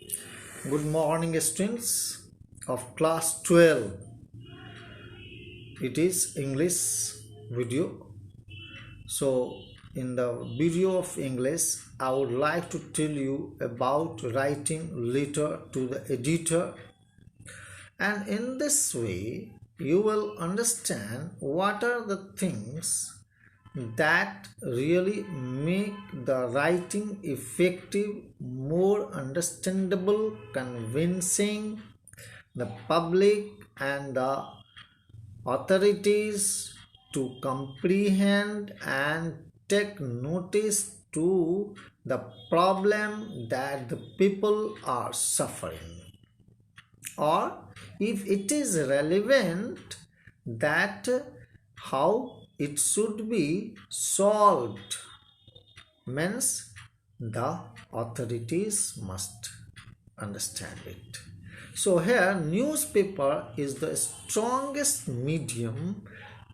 Good morning, students of class 12. It is English video. So, in the video of English, I would like to tell you about writing letter to the editor, and in this way, you will understand what are the things that really make the writing effective, more understandable, convincing the public and the authorities to comprehend and take notice to the problem that the people are suffering, or if it is relevant, that how it should be solved, means the authorities must understand it. So here newspaper is the strongest medium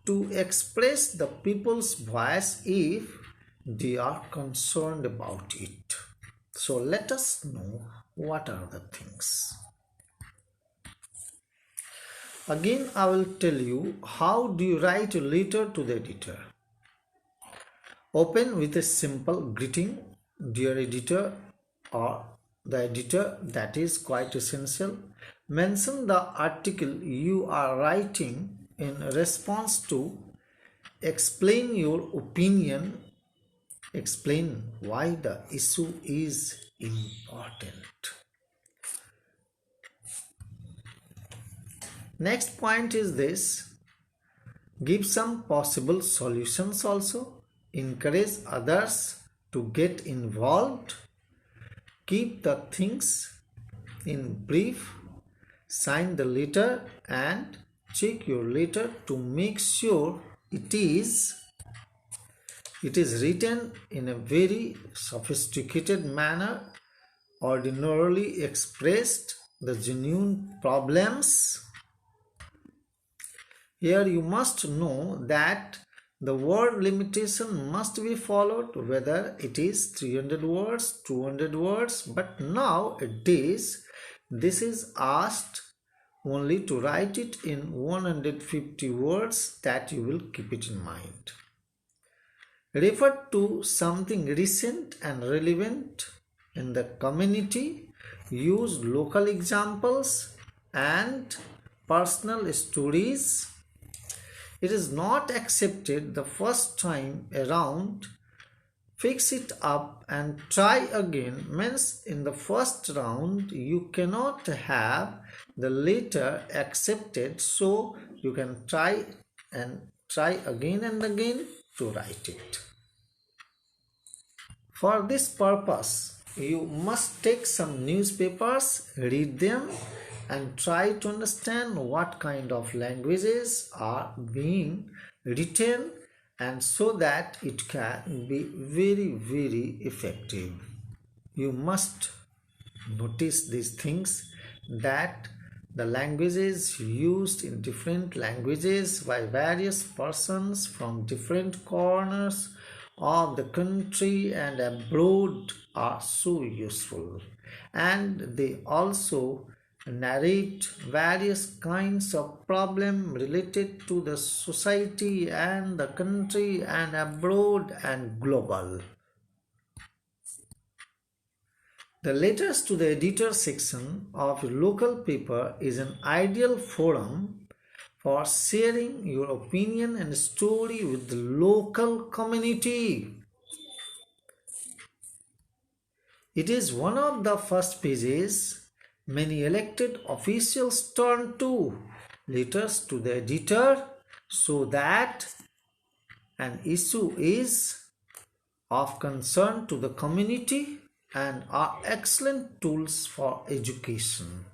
to express the people's voice if they are concerned about it. So let us know what are the things. Again, I will tell you how do you write a letter to the editor. Open with a simple greeting, dear editor, or the editor, that is quite essential. Mention the article you are writing in response to. Explain your opinion. Explain why the issue is important. Next point is this: give some possible solutions also. Encourage others to get involved. Keep the things in brief. Sign the letter and check your letter to make sure it is written in a very sophisticated manner, ordinarily expressed the genuine problems. Here you must know that the word limitation must be followed, whether it is 300 words, 200 words, but nowadays this is asked only to write it in 150 words, that you will keep it in mind. Refer to something recent and relevant in the community. Use local examples and personal stories. It is not accepted the first time around. Fix it up and try again, means in the first round you cannot have the letter accepted, so you can try again and again to write it. For this purpose, you must take some newspapers, read them, and try to understand what kind of languages are being written, and so that it can be very effective. You must notice these things, that the languages used in different languages by various persons from different corners of the country and abroad are so useful, and they also narrate various kinds of problems related to the society and the country and abroad and global. The letters to the editor section of your local paper is an ideal forum for sharing your opinion and story with the local community. It is one of the first pages many elected officials turn to, letters to the editor, so that an issue is of concern to the community, and are excellent tools for education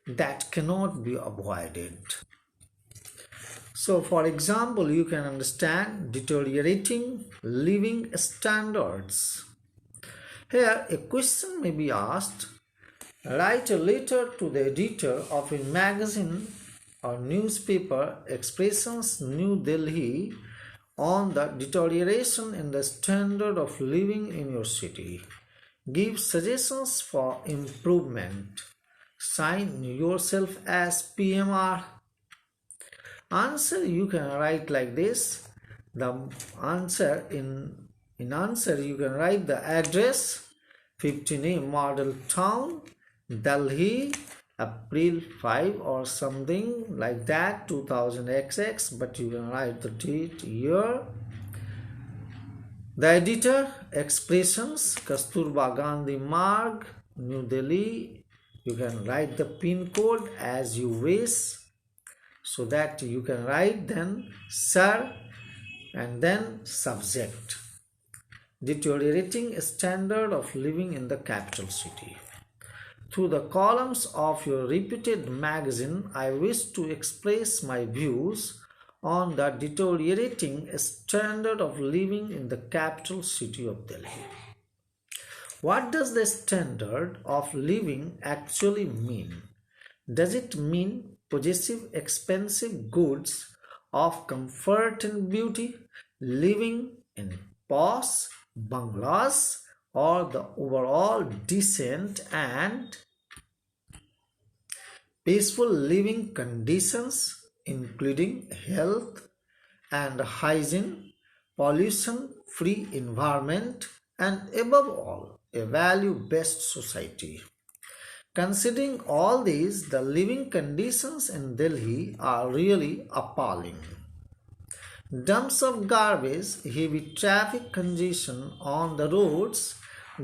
that cannot be avoided. So, for example, you can understand deteriorating living standards. Here, a question may be asked: write a letter to the editor of a magazine or newspaper, Expressions, New Delhi, on the deterioration in the standard of living in your city. Give suggestions for improvement. Sign yourself as PMR. Answer you can write like this. The answer in answer you can write the address 15A Model Town, Delhi, April 5 or something like that 2000XX, but you can write the date, year. The editor, Expressions, Kasturba Gandhi Marg, New Delhi. You can write the pin code as you wish, so that you can write then sir and then subject. Deteriorating standard of living in the capital city. Through the columns of your reputed magazine, I wish to express my views on the deteriorating standard of living in the capital city of Delhi. What does the standard of living actually mean? Does it mean possessive expensive goods of comfort and beauty, living in posh bungalows, or the overall decent and peaceful living conditions including health and hygiene, pollution-free environment, and above all, a value-based society? Considering all these, the living conditions in Delhi are really appalling. Dumps of garbage, heavy traffic congestion on the roads,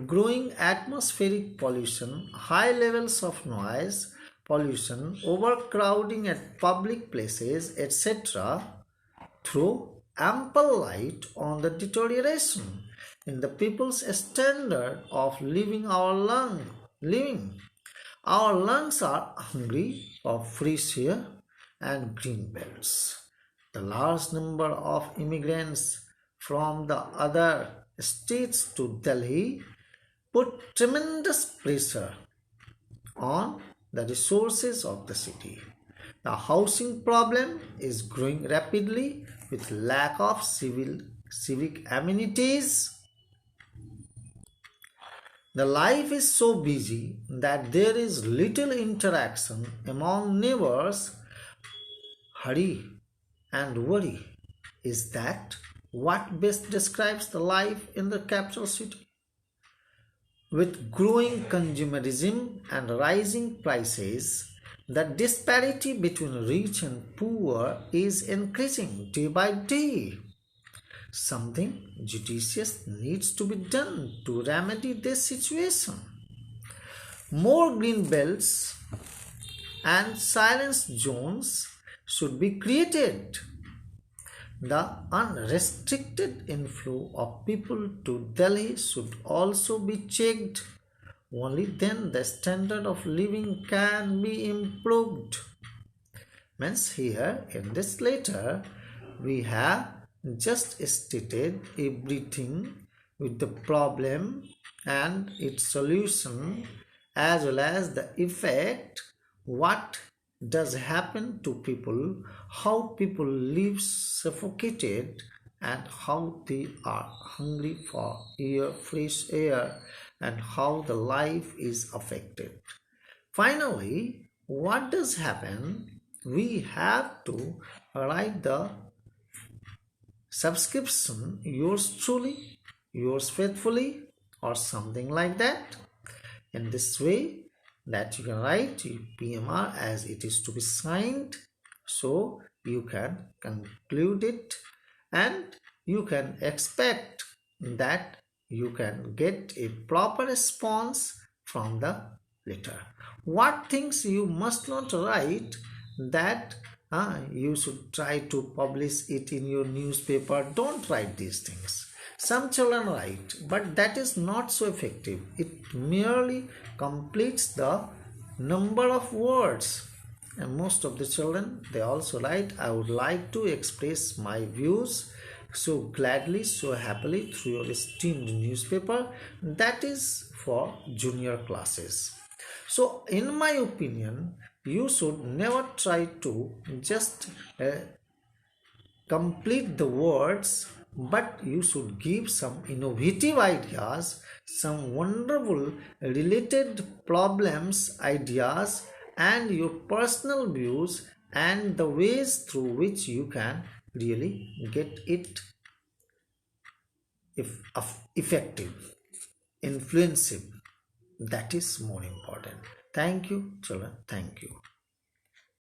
growing atmospheric pollution, high levels of noise, pollution, overcrowding at public places, etc., throw ample light on the deterioration in the people's standard of living. Our lungs are hungry for fresh air and green belts. The large number of immigrants from the other states to Delhi put tremendous pressure on the resources of the city. The housing problem is growing rapidly with lack of civic amenities. The life is so busy that there is little interaction among neighbors. Hurry and worry. Is that what best describes the life in the capital city? With growing consumerism and rising prices, the disparity between rich and poor is increasing day by day. Something judicious needs to be done to remedy this situation. More green belts and silence zones should be created. The unrestricted inflow of people to Delhi should also be checked. Only then the standard of living can be improved. Means here in this letter we have just stated everything with the problem and its solution, as well as the effect, what does happen to people, how people live suffocated, and how they are hungry for air, fresh air, and how the life is affected. Finally, what does happen? We have to write the subscription, yours truly, yours faithfully, or something like that. In this way, that you can write PMR as it is to be signed, so you can conclude it and you can expect that you can get a proper response from the letter. What things you must not write, that you should try to publish it in your newspaper. Don't write these things. Some children write, but that is not so effective. It merely completes the number of words. And most of the children, they also write, I would like to express my views so gladly, so happily through your esteemed newspaper. That is for junior classes. So in my opinion, you should never try to just complete the words but you should give some innovative ideas, some wonderful related problems, ideas, and your personal views and the ways through which you can really get it effective, influensive. That is more important. Thank you, children. Thank you.